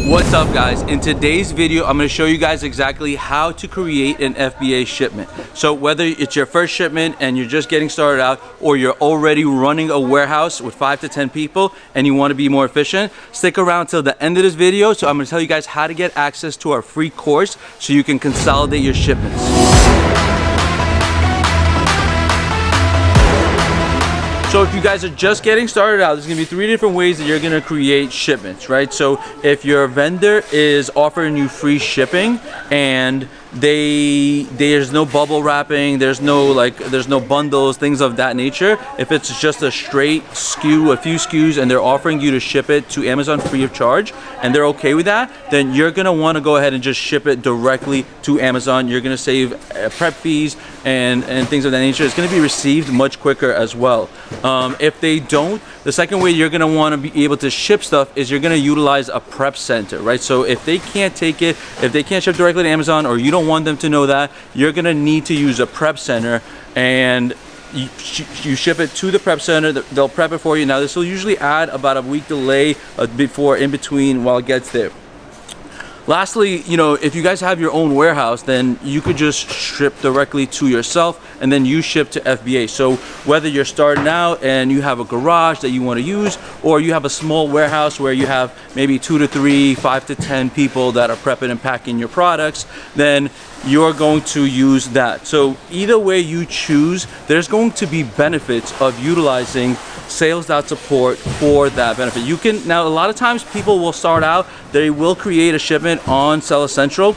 What's up guys? In today's video I'm going to show you guys exactly how to create an FBA shipment. So whether it's your first shipment and you're just getting started out, or you're already running a warehouse with 5 to 10 people and you want to be more efficient, stick around till the end of this video. So I'm going to tell you guys how to get access to our free course so you can consolidate your shipments. So if you guys are just getting started out, there's gonna be 3 different ways that you're gonna create shipments, right? So if your vendor is offering you free shipping and there's no bubble wrapping, there's no bundles, things of that nature. If it's just a straight SKU, a few SKUs, and they're offering you to ship it to Amazon free of charge, and they're okay with that, then you're gonna wanna go ahead and just ship it directly to Amazon. You're gonna save prep fees and things of that nature. It's gonna be received much quicker as well. If they don't, the second way you're gonna wanna be able to ship stuff is you're gonna utilize a prep center, right? So if they can't take it, if they can't ship directly to Amazon, or you don't want them to know that, you're gonna need to use a prep center, and you ship it to the prep center. They'll prep it for you. Now this will usually add about a week delay in between while it gets there. Lastly, if you guys have your own warehouse, then you could just ship directly to yourself and then you ship to FBA. So whether you're starting out and you have a garage that you want to use, or you have a small warehouse where you have maybe 2 to 3, 5 to 10 people that are prepping and packing your products, then you're going to use that. So either way you choose, there's going to be benefits of utilizing Sales.Support for that benefit. Now a lot of times people will start out, they will create a shipment on Seller Central.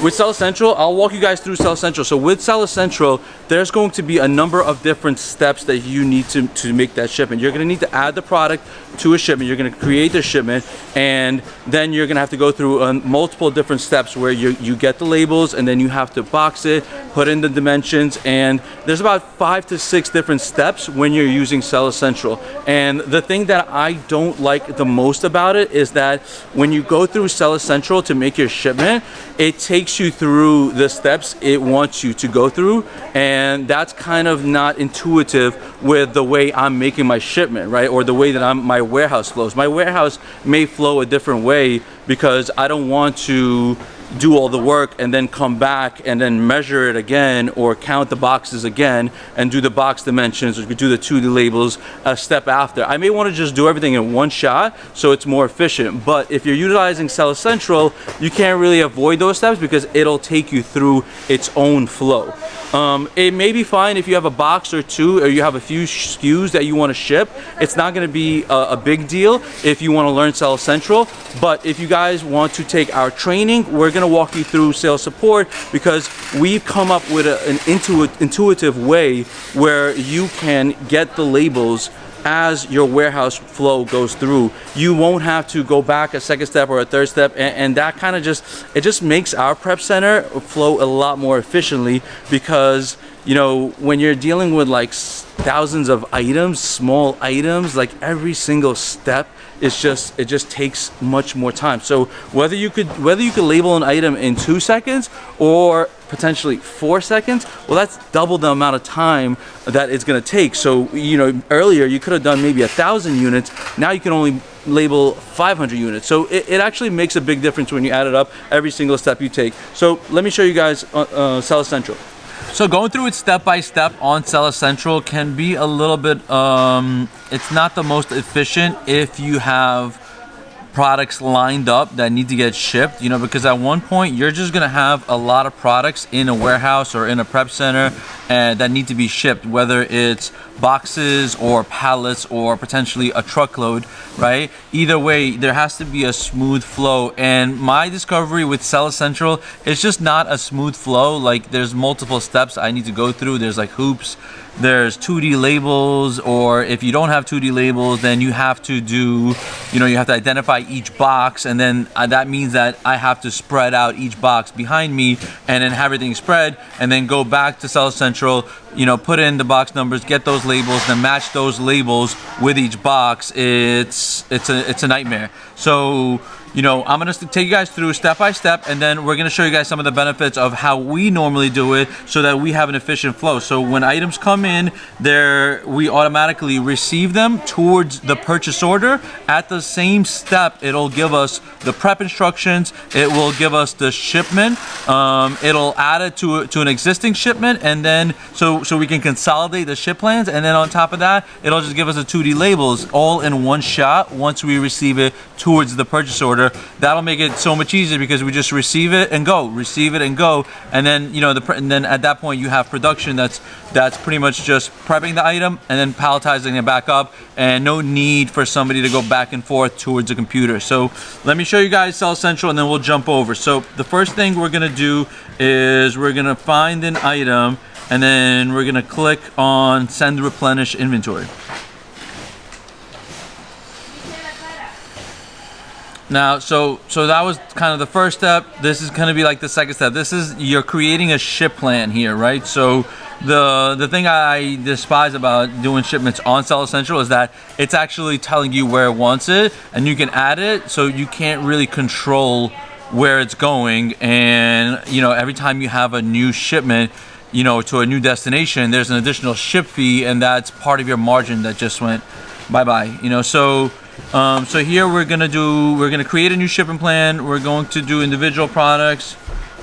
With Seller Central, I'll walk you guys through Seller Central. So with Seller Central, there's going to be a number of different steps that you need to make that shipment. You're gonna need to add the product to a shipment. You're gonna create the shipment, and then you're gonna have to go through multiple different steps where you get the labels, and then you have to box it, put in the dimensions, and there's about 5 to 6 different steps when you're using Seller Central. And the thing that I don't like the most about it is that when you go through Seller Central to make your shipment, it takes you through the steps it wants you to go through, and that's kind of not intuitive with the way I'm making my shipment, right? Or the way that my warehouse flows. My warehouse may flow a different way because I don't want to do all the work and then come back and then measure it again, or count the boxes again and do the box dimensions, or do the 2D labels a step after. I may want to just do everything in one shot so it's more efficient. But if you're utilizing Seller Central, you can't really avoid those steps because it'll take you through its own flow. It may be fine if you have a box or 2, or you have a few SKUs that you want to ship. It's not going to be a big deal if you want to learn Sales Central. But if you guys want to take our training, we're going to walk you through Sales.Support, because we've come up with an intuitive way where you can get the labels as your warehouse flow goes through. You won't have to go back a second step or a third step, and that kind of just makes our prep center flow a lot more efficiently, because when you're dealing with like thousands of items, small items, like every single step, it just takes much more time. So whether you could label an item in 2 seconds or potentially 4 seconds, well, that's double the amount of time that it's going to take. So earlier you could have done maybe 1,000 units. Now you can only label 500 units. So it actually makes a big difference when you add it up, every single step you take. So let me show you guys Seller Central. So going through it step by step on Seller Central can be a little bit, it's not the most efficient if you have products lined up that need to get shipped, because at one point you're just gonna have a lot of products in a warehouse or in a prep center and that need to be shipped, whether it's boxes or pallets or potentially a truckload, right? Either way, there has to be a smooth flow, and my discovery with Seller Central, it's just not a smooth flow. Like, there's multiple steps I need to go through. There's like hoops, there's 2D labels, or if you don't have 2D labels, then you have to do, you have to identify each box, and then that means that I have to spread out each box behind me and then have everything spread, and then go back to Sales Central, you know, put in the box numbers, get those labels, then match those labels with each box, it's a nightmare. So, you know, I'm gonna take you guys through step by step, and then we're gonna show you guys some of the benefits of how we normally do it so that we have an efficient flow. So when items come in, we automatically receive them towards the purchase order. At the same step, it'll give us the prep instructions, it will give us the shipment, it'll add it to an existing shipment, and then so we can consolidate the ship plans, and then on top of that, it'll just give us the 2D labels all in one shot once we receive it towards the purchase order. That'll make it so much easier because we just receive it and go, and then, you know, and then at that point you have production that's pretty much just prepping the item and then palletizing it back up, and no need for somebody to go back and forth towards the computer. So let me show you guys Sales Central, and then we'll jump over. So the first thing we're gonna do is we're gonna find an item, and then we're gonna click on send replenish inventory. Now, so that was kind of the first step. This is going to be like the second step. This is, you're creating a ship plan here, right? So the thing I despise about doing shipments on Seller Central is that it's actually telling you where it wants it, and you can add it, so you can't really control where it's going. And, you know, every time you have a new shipment, you know, to a new destination, there's an additional ship fee, and that's part of your margin that just went bye-bye, you know. So here we're gonna create a new shipping plan. We're going to do individual products.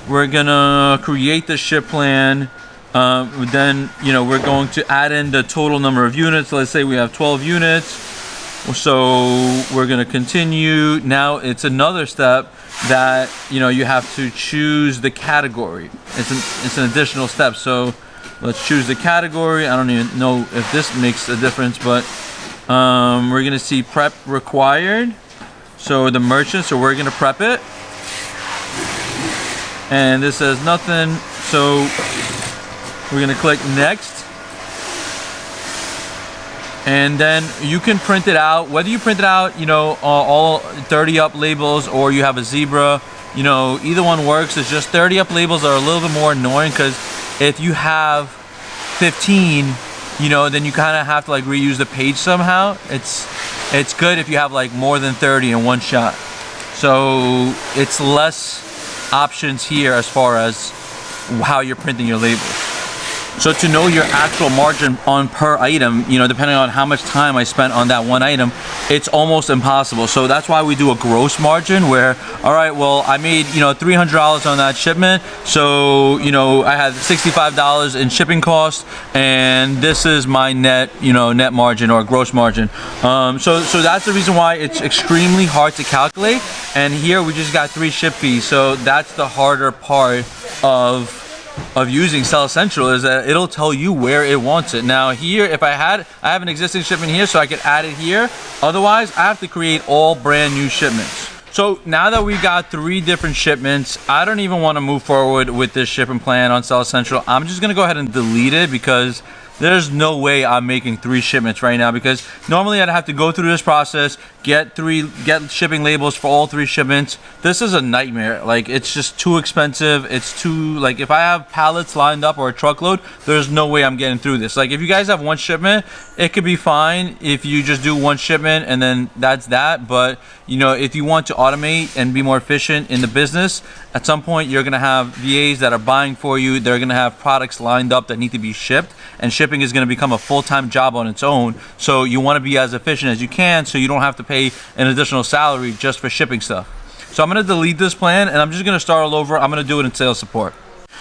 We're gonna create the ship plan. Then, you know, we're going to add in the total number of units. Let's say we have 12 units. So we're gonna continue. Now it's another step that, you know, you have to choose the category. It's an additional step. So let's choose the category. I don't even know if this makes a difference, but we're gonna see prep required, so the merchant, so we're gonna prep it, and this says nothing, so we're gonna click next, and then you can print it out. Whether you print it out, you know, all 30 up labels, or you have a zebra, you know, either one works. It's just 30 up labels are a little bit more annoying, because if you have 15, you know, then you kind of have to like reuse the page somehow. It's good if you have like more than 30 in one shot. So it's less options here as far as how you're printing your labels. So to know your actual margin on per item, you know, depending on how much time I spent on that one item, it's almost impossible. So that's why we do a gross margin where, all right, well, I made, you know, $300 on that shipment. So, you know, I had $65 in shipping costs, and this is my net, you know, net margin or gross margin. So that's the reason why it's extremely hard to calculate. And here we just got 3 ship fees. So that's the harder part of using Sales Central, is that it'll tell you where it wants it. Now here, if I have an existing shipment here, so I could add it here. Otherwise, I have to create all brand new shipments. So now that we got 3 different shipments, I don't even want to move forward with this shipping plan on Sales Central. I'm just gonna go ahead and delete it, because there's no way I'm making 3 shipments right now, because normally I'd have to go through this process, get shipping labels for all 3 shipments. This is a nightmare. Like, it's just too expensive. It's too, like, if I have pallets lined up or a truckload, there's no way I'm getting through this. Like, if you guys have 1 shipment, it could be fine if you just do 1 shipment and then that's that. But, you know, if you want to automate and be more efficient in the business, at some point you're gonna have VAs that are buying for you. They're gonna have products lined up that need to be shipped, and shipping is gonna become a full-time job on its own. So you wanna be as efficient as you can, so you don't have to pay an additional salary just for shipping stuff. So I'm gonna delete this plan, and I'm just gonna start all over. I'm gonna do it in SalesSupport.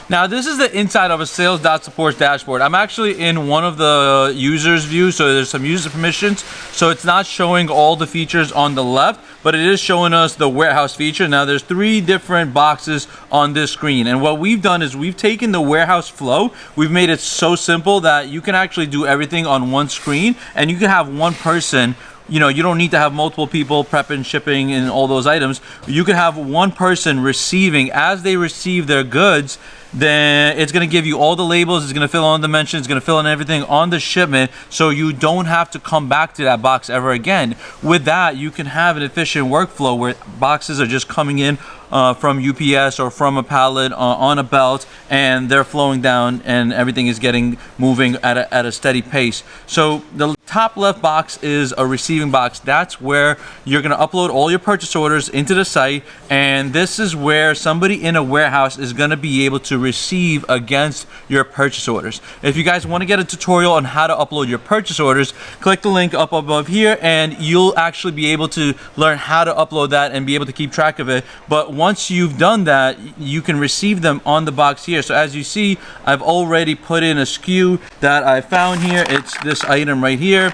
Now this is the inside of a Sales.Support dashboard. I'm actually in one of the users views, so there's some user permissions. So it's not showing all the features on the left, but it is showing us the warehouse feature. Now there's 3 different boxes on this screen. And what we've done is we've taken the warehouse flow, we've made it so simple that you can actually do everything on one screen, and you can have one person you know, you don't need to have multiple people prepping, shipping, and all those items. You could have one person receiving. As they receive their goods, then it's going to give you all the labels, it's going to fill in dimensions, it's going to fill in everything on the shipment, so you don't have to come back to that box ever again. With that, you can have an efficient workflow where boxes are just coming in from UPS or from a pallet on a belt, and they're flowing down and everything is getting moving at a steady pace. So the top left box is a receiving box. That's where you're going to upload all your purchase orders into the site, and this is where somebody in a warehouse is going to be able to receive against your purchase orders. If you guys want to get a tutorial on how to upload your purchase orders, click the link up above here and you'll actually be able to learn how to upload that and be able to keep track of it. But once you've done that, you can receive them on the box here. So as you see, I've already put in a SKU that I found here. It's this item right here.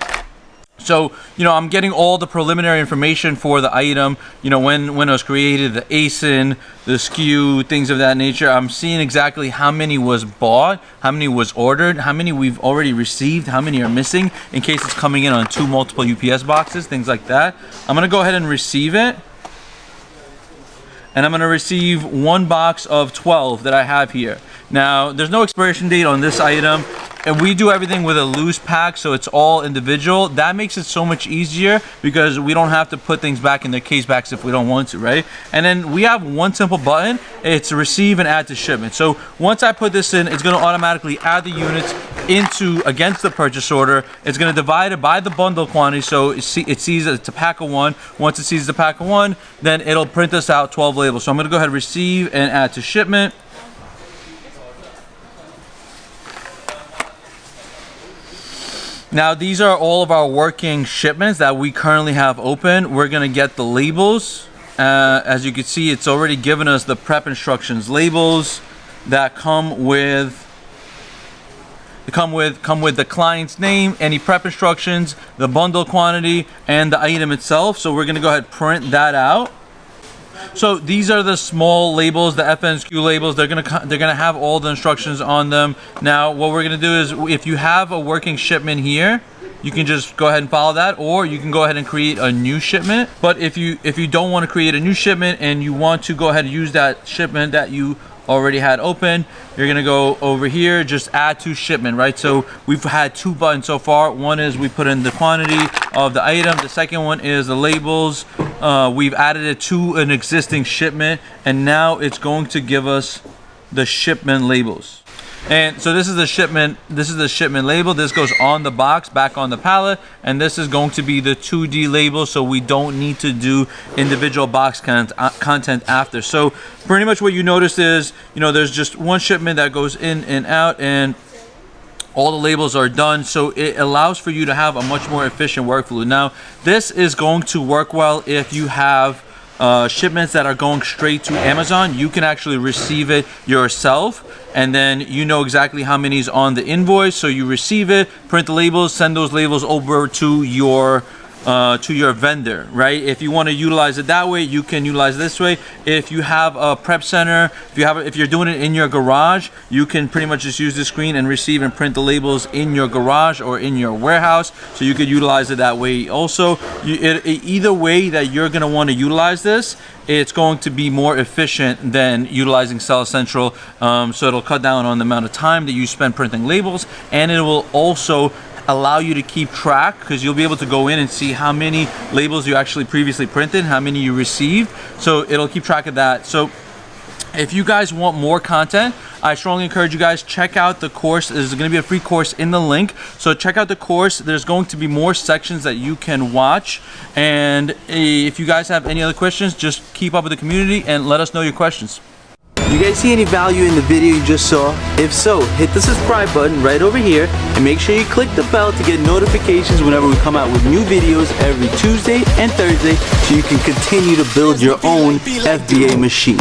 So, you know, I'm getting all the preliminary information for the item, you know, when it was created, the ASIN, the SKU, things of that nature. I'm seeing exactly how many was bought, how many was ordered, how many we've already received, how many are missing in case it's coming in on multiple UPS boxes, things like that. I'm going to go ahead and receive it. And I'm going to receive one box of 12 that I have here. Now, there's no expiration date on this item, and we do everything with a loose pack, so it's all individual. That makes it so much easier because we don't have to put things back in their case backs if we don't want to, right? And then we have one simple button. It's receive and add to shipment. So once I put this in, it's going to automatically add the units against the purchase order. It's going to divide it by the bundle quantity, so it sees it's a pack of 1. Once it sees the pack of 1, then it'll print us out 12 labels. So I'm going to go ahead and receive and add to shipment. Now, these are all of our working shipments that we currently have open. We're going to get the labels. As you can see, it's already given us the prep instructions labels that come with the client's name, any prep instructions, the bundle quantity, and the item itself. So we're going to go ahead and print that out. So these are the small labels, the FNSKU labels. They're gonna have all the instructions on them. Now, what we're gonna do is, if you have a working shipment here, you can just go ahead and follow that, or you can go ahead and create a new shipment. But if you don't want to create a new shipment and you want to go ahead and use that shipment that you already had open, you're gonna go over here, just add to shipment, right? So we've had 2 buttons so far. One is we put in the quantity of the item. The second one is the labels. We've added it to an existing shipment, and now it's going to give us the shipment labels. And so this is the shipment label. This goes on the box, back on the pallet, and this is going to be the 2D label, so we don't need to do individual box content after. So pretty much what you notice is, you know, there's just one shipment that goes in and out, and all the labels are done, so it allows for you to have a much more efficient workflow. Now, this is going to work well if you have shipments that are going straight to Amazon. You can actually receive it yourself, and then you know exactly how many is on the invoice. So you receive it, print the labels, send those labels over to your vendor, right? If you want to utilize it that way, you can utilize it this way. If you have a prep center, if you're doing it in your garage, you can pretty much just use the screen and receive and print the labels in your garage or in your warehouse. So you could utilize it that way also. Either way that you're going to want to utilize this, it's going to be more efficient than utilizing Sales Central. So it'll cut down on the amount of time that you spend printing labels, and it will also allow you to keep track, because you'll be able to go in and see how many labels you actually previously printed, how many you received. So it'll keep track of that. So if you guys want more content, I strongly encourage you guys, check out the course. There's going to be a free course in the link, so check out the course. There's going to be more sections that you can watch, and if you guys have any other questions, just keep up with the community and let us know your questions. You guys see any value in the video you just saw? If so, hit the subscribe button right over here and make sure you click the bell to get notifications whenever we come out with new videos every Tuesday and Thursday, so you can continue to build your own FBA machine.